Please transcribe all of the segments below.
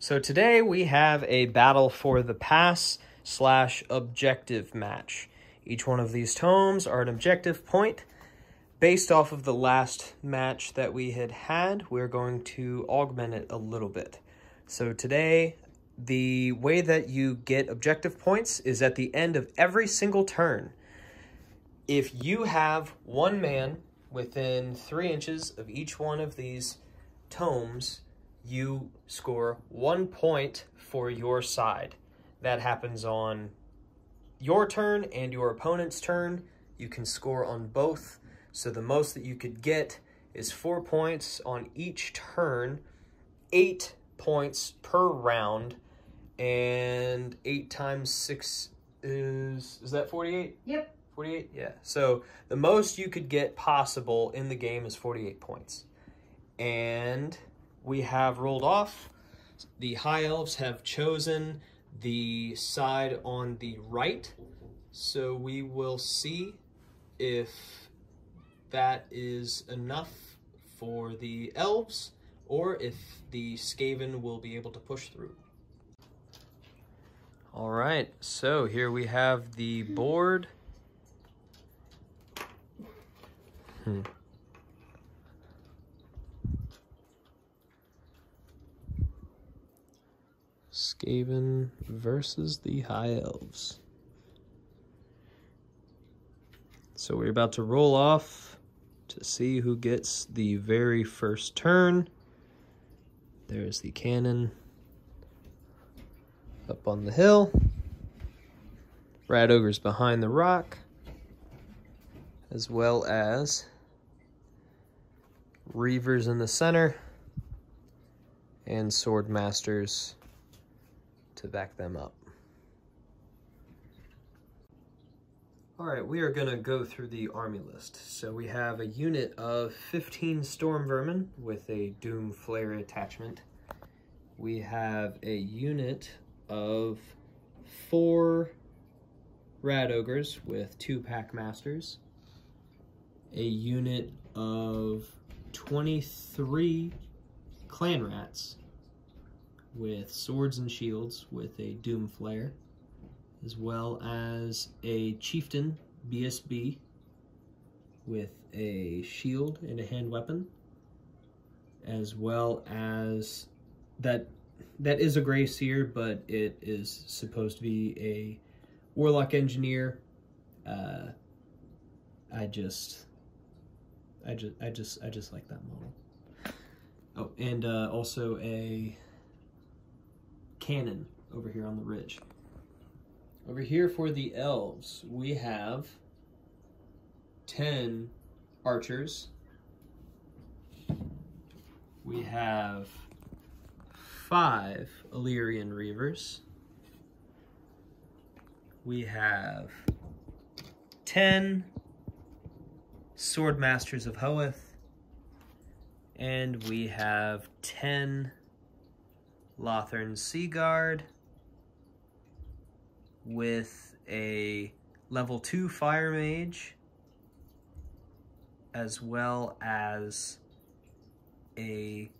So today we have a battle for the pass / objective match. Each one of these tomes are an objective point. Based off of the last match that we had, we're going to augment it a little bit. So today, the way that you get objective points is at the end of every single turn. If you have one man within 3 inches of each one of these tomes, you score 1 point for your side. That happens on your turn and your opponent's turn. You can score on both. So the most that you could get is 4 points on each turn, 8 points per round, and 8 times 6 is that 48? Yep. 48? Yeah. So the most you could get possible in the game is 48 points. And we have rolled off. The High Elves have chosen the side on the right. So we will see if that is enough for the Elves or if the Skaven will be able to push through. All right, so here we have the board. Skaven versus the High Elves. So we're about to roll off to see who gets the very first turn. There's the cannon up on the hill. Rat Ogre's behind the rock, as well as Reavers in the center and Sword Masters to back them up. All right, we are going to go through the army list. So we have a unit of 15 Storm Vermin with a Doom Flare attachment. We have a unit of 4 Rat Ogres with 2 Pack Masters. A unit of 23 Clan Rats with Swords and Shields with a Doom Flare, as well as a Chieftain BSB with a shield and a hand weapon, as well as that is a Grey Seer, but it is supposed to be a Warlock Engineer. I just like that model. Oh, and also a cannon over here on the ridge. Over here for the Elves, we have 10 archers. We have 5 Illyrian Reavers. We have 10 Sword Masters of Hoeth. And we have 10 Lothern Sea Guard with a level 2 Fire Mage, as well as a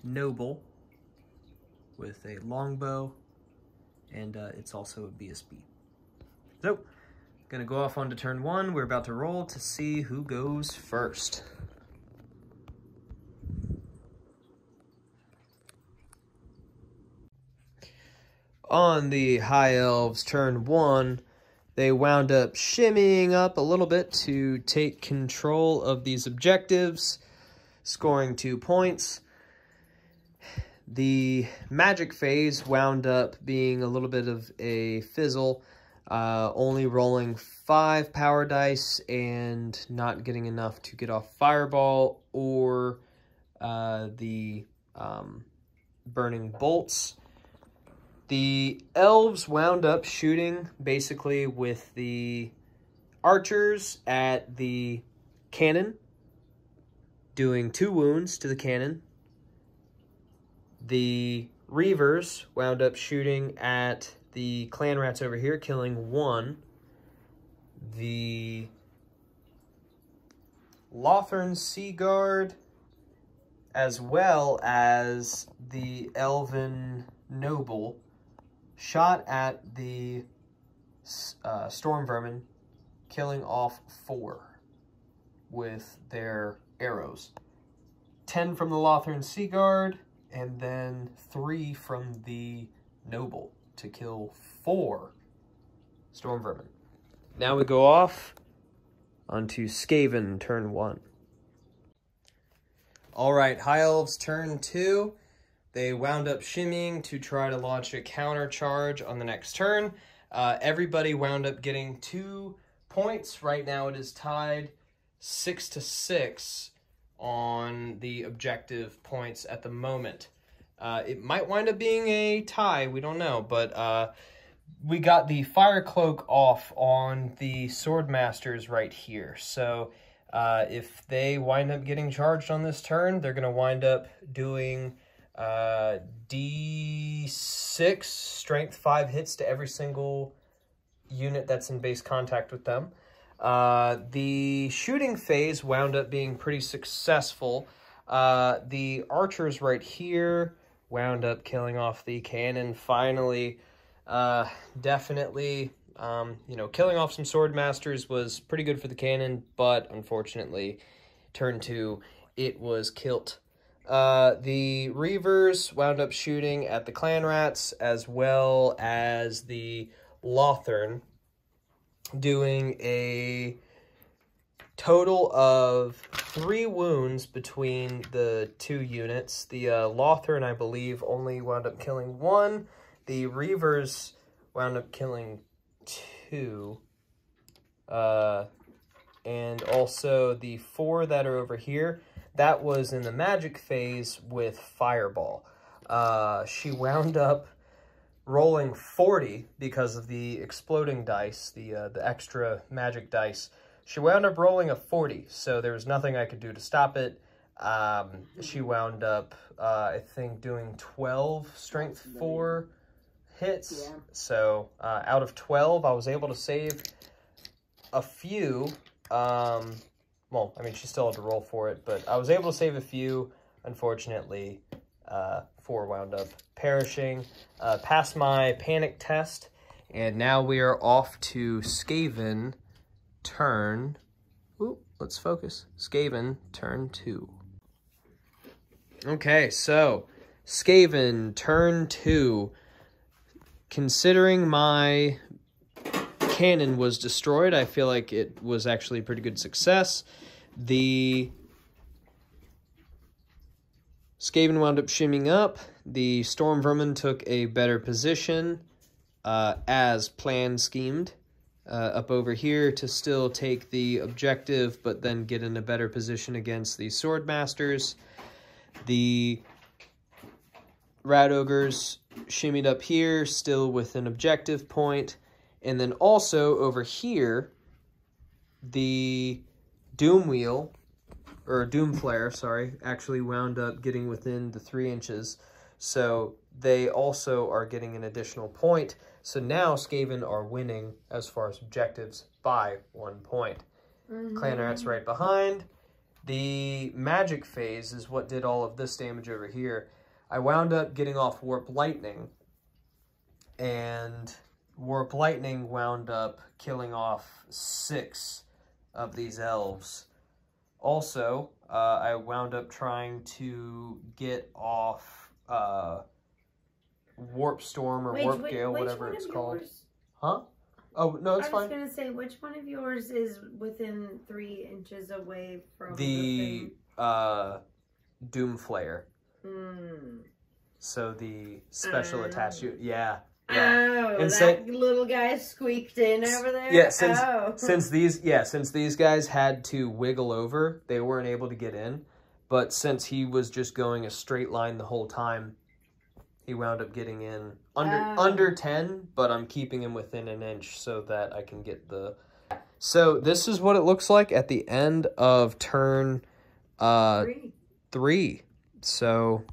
Noble with a longbow, and it's also a BSB. So, gonna go off onto turn 1. We're about to roll to see who goes first. On the High Elves turn 1, they wound up shimmying up a little bit to take control of these objectives, scoring 2 points. The magic phase wound up being a little bit of a fizzle, only rolling 5 power dice and not getting enough to get off Fireball or the Burning Bolts. The Elves wound up shooting basically with the archers at the cannon, doing 2 wounds to the cannon. The Reavers wound up shooting at the Clan Rats over here, killing 1. The Lothern Sea Guard as well as the elven noble, shot at the storm vermin, killing off 4 with their arrows. 10 from the Lothern Sea Guard, and then 3 from the noble to kill 4 storm vermin. Now we go off onto Skaven Turn One. All right, High Elves Turn Two. They wound up shimmying to try to launch a counter charge on the next turn. Everybody wound up getting 2 points. Right now it is tied 6-6 on the objective points at the moment. It might wind up being a tie, we don't know, but we got the fire cloak off on the swordmasters right here. So if they wind up getting charged on this turn, they're going to wind up doing D6 strength 5 hits to every single unit that's in base contact with them. The shooting phase wound up being pretty successful. The archers right here wound up killing off the cannon finally. Definitely, you know, killing off some swordmasters was pretty good for the cannon, but unfortunately, turn 2, it was killed. The Reavers wound up shooting at the clan rats as well as the Lothern, doing a total of 3 wounds between the 2 units. The Lothern, I believe, only wound up killing 1. The Reavers wound up killing 2. And also the 4 that are over here, that was in the magic phase with Fireball. She wound up rolling 40 because of the exploding dice, the extra magic dice. She wound up rolling a 40, so there was nothing I could do to stop it. She wound up, I think, doing 12 strength 4 hits. Yeah. So out of 12, I was able to save a few. Well, I mean, she still had to roll for it, but I was able to save a few. Unfortunately, 4 wound up perishing. Passed my panic test, and now we are off to Skaven Turn. Ooh, let's focus. Skaven Turn 2. Okay, so Skaven Turn 2. Considering my cannon was destroyed, I feel like it was actually a pretty good success. The Skaven wound up shimming up. The Storm Vermin took a better position as planned, schemed, up over here to still take the objective, but then get in a better position against the Swordmasters. The Rat Ogres shimmied up here, still with an objective point. And then also over here, the Doom Wheel, or Doom Flare, sorry, actually wound up getting within the 3 inches. So they also are getting an additional point. So now Skaven are winning as far as objectives by 1 point. Clan Rats right behind. The magic phase is what did all of this damage over here. I wound up getting off Warp Lightning, and Warp Lightning wound up killing off 6 of these elves. Also, I wound up trying to get off Warp Storm or Warp Gale, whatever it's called. Huh? Oh, no, it's fine. I was going to say, which one of yours is within 3 inches away from the Doom Flare. So the special attached unit, yeah. Oh, and that little guy squeaked in over there? Yeah, since these guys had to wiggle over, they weren't able to get in. But since he was just going a straight line the whole time, he wound up getting in under 10, but I'm keeping him within an inch so that I can get the... So this is what it looks like at the end of turn 3. So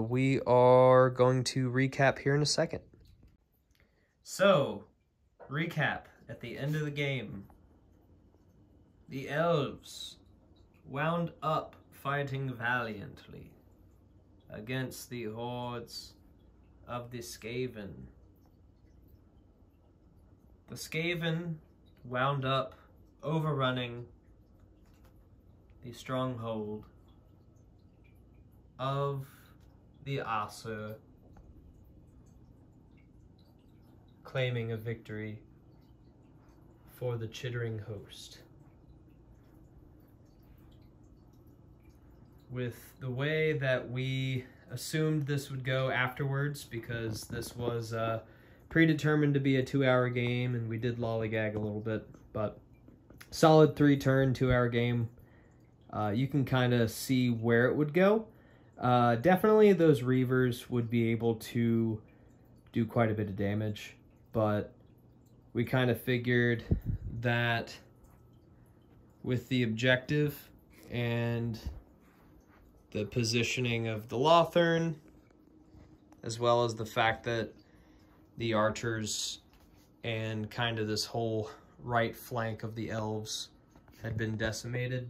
we are going to recap here in a second. So, recap at the end of the game. The Elves wound up fighting valiantly. against the hordes of the Skaven. The Skaven wound up overrunning the stronghold of the Asur, claiming a victory for the chittering host. With the way that we assumed this would go afterwards, because this was predetermined to be a 2-hour game, and we did lollygag a little bit, but solid 3-turn, 2-hour game. You can kind of see where it would go. Definitely those Reavers would be able to do quite a bit of damage, but we kind of figured that with the objective and the positioning of the Lothern, as well as the fact that the archers and kind of this whole right flank of the Elves had been decimated.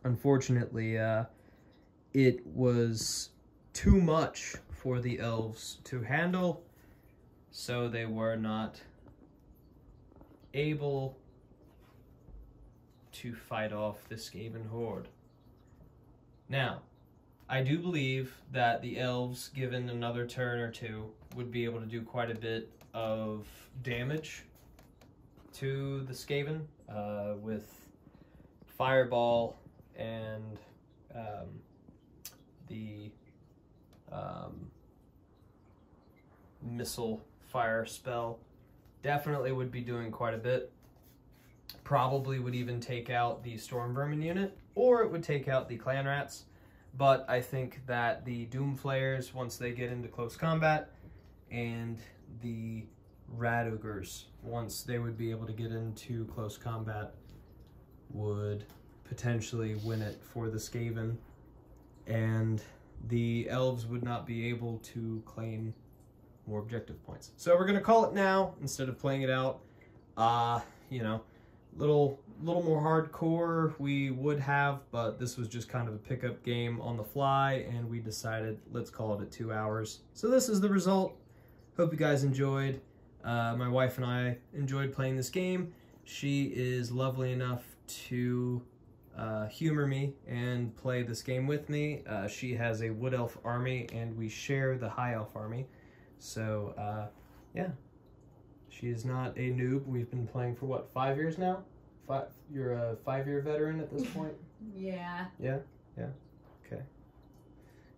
Unfortunately, it was too much for the Elves to handle, so they were not able to fight off the Skaven horde. Now, I do believe that the Elves, given another turn or two, would be able to do quite a bit of damage to the Skaven with Fireball and the missile fire spell. Definitely would be doing quite a bit. Probably would even take out the Storm Vermin unit, or it would take out the Clan Rats. But I think that the Doom Flayers, once they get into close combat, and the Rat Ogres, once they would be able to get into close combat, would potentially win it for the Skaven, and the Elves would not be able to claim more objective points. So we're gonna call it now instead of playing it out. You know, little more hardcore we would have, but this was just kind of a pickup game on the fly, and we decided let's call it at 2 hours. So this is the result. Hope you guys enjoyed. My wife and I enjoyed playing this game. She is lovely enough to humor me and play this game with me. She has a Wood Elf army, and we share the High Elf army. So, yeah. She is not a noob. We've been playing for, what, 5 years now? You're a 5-year veteran at this point? Yeah. Yeah? Yeah? Okay.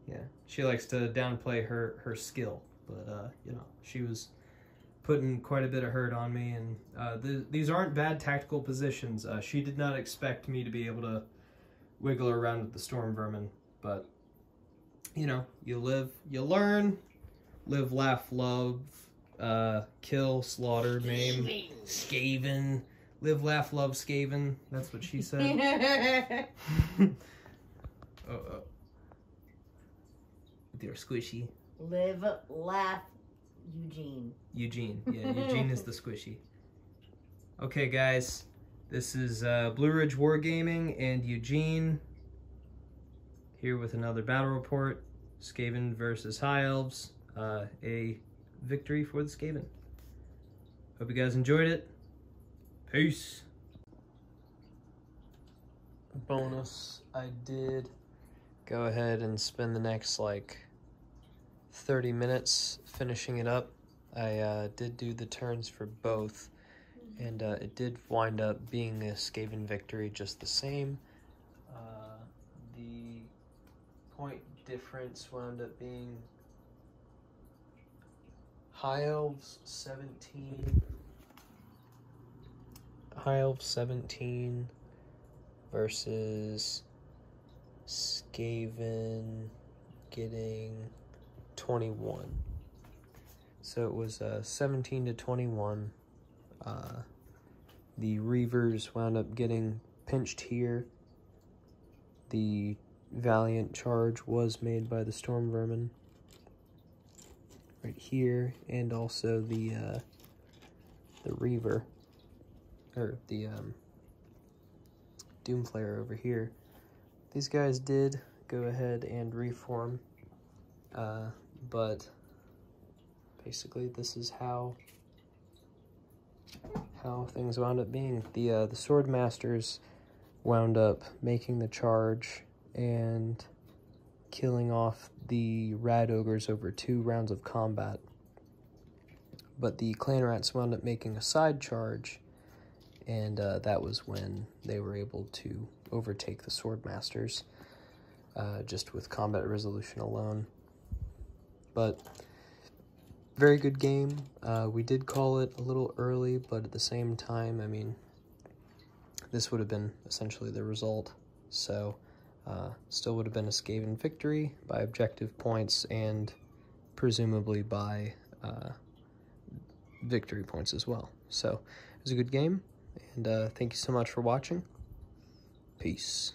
Yeah. She likes to downplay her skill, but, you know, she was putting quite a bit of hurt on me, and these aren't bad tactical positions. She did not expect me to be able to wiggle around with the Storm Vermin, but, you know, you live, you learn, live, laugh, love, kill, slaughter, maim, Skaven. Live, laugh, love, Skaven. That's what she said. With your squishy. Live, laugh, Eugene. Eugene. Yeah, Eugene is the squishy. Okay, guys. This is Blue Ridge Wargaming and Eugene here with another battle report. Skaven versus High Elves. A victory for the Skaven. Hope you guys enjoyed it. Peace. Bonus, I did go ahead and spend the next like 30 minutes finishing it up. I did do the turns for both, and it did wind up being a Skaven victory just the same. The point difference wound up being High Elves 17. High Elves 17 versus Skaven getting 21. So it was 17 to 21. The Reavers wound up getting pinched here. The valiant charge was made by the Storm Vermin right here, and also the Reaver, or the Doomflayer over here. These guys did go ahead and reform. But basically this is how things wound up being. The sword masters wound up making the charge and killing off the rat ogres over 2 rounds of combat. But the clan rats wound up making a side charge, and that was when they were able to overtake the sword masters, just with combat resolution alone. But very good game. We did call it a little early, but at the same time, I mean, this would have been essentially the result. So still would have been a Skaven victory by objective points and presumably by victory points as well. So it was a good game, and thank you so much for watching. Peace.